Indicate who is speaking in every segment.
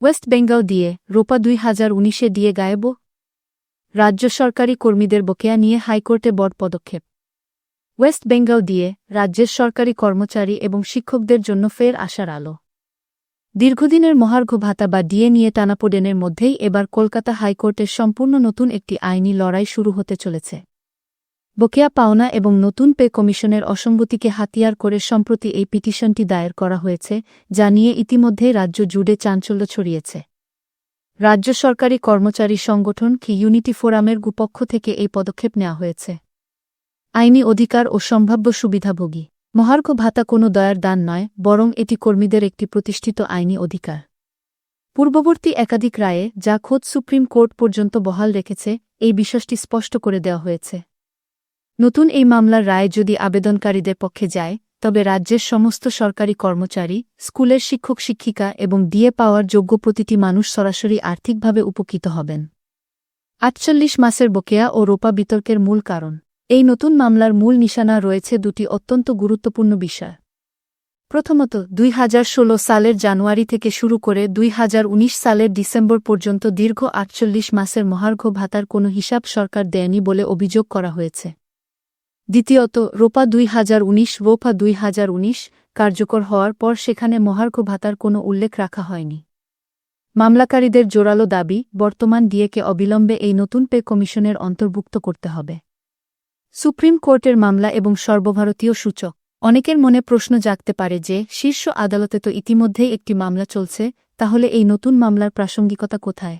Speaker 1: West Bengal দিয়ে রোপা 2019-এ দিয়ে গায়েব। রাজ্য সরকারি কর্মীদের বকেয়া নিয়ে হাইকোর্টে বড় পদক্ষেপ। ওয়েস্ট বেঙ্গল দিয়ে রাজ্যের সরকারি কর্মচারী এবং শিক্ষকদের জন্য ফের আশার আলো। দীর্ঘদিনের মহার্ঘ ভাতা বা ডিএ নিয়ে টানাপোড়েনের মধ্যেই এবার কলকাতা হাইকোর্টের সম্পূর্ণ নতুন একটি আইনি লড়াই শুরু হতে চলেছে। বকেয়া পাওনা এবং নতুন পে কমিশনের অসঙ্গতিকে হাতিয়ার করে সম্প্রতি এই পিটিশনটি দায়ের করা হয়েছে, যা নিয়ে ইতিমধ্যেই রাজ্য জুড়ে চাঞ্চল্য ছড়িয়েছে। রাজ্য সরকারি কর্মচারী সংগঠন কি ইউনিটি ফোরামের পক্ষ থেকে এই পদক্ষেপ নেওয়া হয়েছে। আইনি অধিকার ও সম্ভাব্য সুবিধাভোগী। মহার্ঘ ভাতা কোনো দয়ার দান নয়, বরং এটি কর্মীদের একটি প্রতিষ্ঠিত আইনি অধিকার। পূর্ববর্তী একাধিক রায়ে, যা খোদ সুপ্রিম কোর্ট পর্যন্ত বহাল রেখেছে, এই বিষয়টি স্পষ্ট করে দেওয়া হয়েছে। নতুন এই মামলার রায় যদি আবেদনকারীদের পক্ষে যায়, তবে রাজ্যের সমস্ত সরকারি কর্মচারী, স্কুলের শিক্ষক শিক্ষিকা এবং ডিএ পাওয়ার যোগ্য প্রতিটি মানুষ সরাসরি আর্থিকভাবে উপকৃত হবেন। ৪৮ মাসের বকেয়া ও রোপা বিতর্কের মূল কারণ। এই নতুন মামলার মূল নিশানা রয়েছে দুটি অত্যন্ত গুরুত্বপূর্ণ বিষয়। প্রথমত, ২০১৬ সালের জানুয়ারি থেকে শুরু করে ২০১৯ সালের ডিসেম্বর পর্যন্ত দীর্ঘ ৪৮ মাসের মহার্ঘ ভাতার কোনো হিসাব সরকার দেয়নি বলে অভিযোগ করা হয়েছে। দ্বিতীয়ত, রোপা 2019 কার্যকর হওয়ার পর সেখানে মহার্ঘ ভাতার কোনো উল্লেখ রাখা হয়নি। মামলাকারীদের জোরালো দাবি, বর্তমান ডিএকে অবিলম্বে এই নতুন পে কমিশনের অন্তর্ভুক্ত করতে হবে। সুপ্রিম কোর্টের মামলা এবং সর্বভারতীয় সূচক। অনেকের মনে প্রশ্ন জাগতে পারে যে, শীর্ষ আদালতে তো ইতিমধ্যেই একটি মামলা চলছে, তাহলে এই নতুন মামলার প্রাসঙ্গিকতা কোথায়?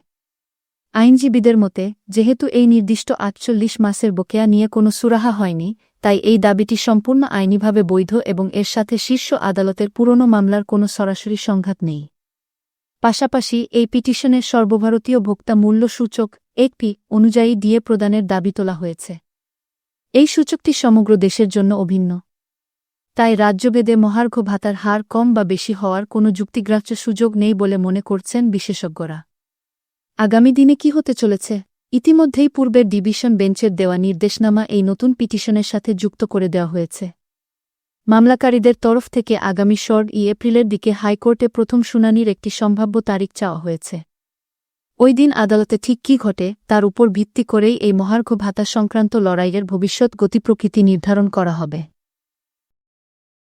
Speaker 1: আইনজীবীদের মতে, যেহেতু এই নির্দিষ্ট ৪৮ মাসের বকেয়া নিয়ে কোনো সুরাহা হয়নি, তাই এই দাবিটি সম্পূর্ণ আইনিভাবে বৈধ এবং এর সাথে শীর্ষ আদালতের পুরনো মামলার কোনো সরাসরি সংঘাত নেই। পাশাপাশি এই পিটিশনের সর্বভারতীয় ভোক্তা মূল্য সূচক (একপি) অনুযায়ী ডিএ প্রদানের দাবি তোলা হয়েছে। এই সূচকটি সমগ্র দেশের জন্য অভিন্ন। তাই রাজ্যভেদে মহার্ঘ ভাতার হার কম বা বেশি হওয়ার কোনো যুক্তিগ্রাহ্য সুযোগ নেই বলে মনে করছেন বিশেষজ্ঞরা। আগামী দিনে কি হতে চলেছে? ইতিমধ্যেই পূর্বের ডিভিশন বেঞ্চের দেওয়া নির্দেশনামা এই নতুন পিটিশনের সাথে যুক্ত করে দেওয়া হয়েছে। মামলাকারীদের তরফ থেকে আগামী এপ্রিলের দিকে হাইকোর্টে প্রথম শুনানির একটি সম্ভাব্য তারিখ চাওয়া হয়েছে। ওই দিন আদালতে ঠিক কী ঘটে, তার উপর ভিত্তি করেই এই মহার্ঘ ভাতা সংক্রান্ত লড়াইয়ের ভবিষ্যৎ গতিপ্রকৃতি নির্ধারণ করা হবে।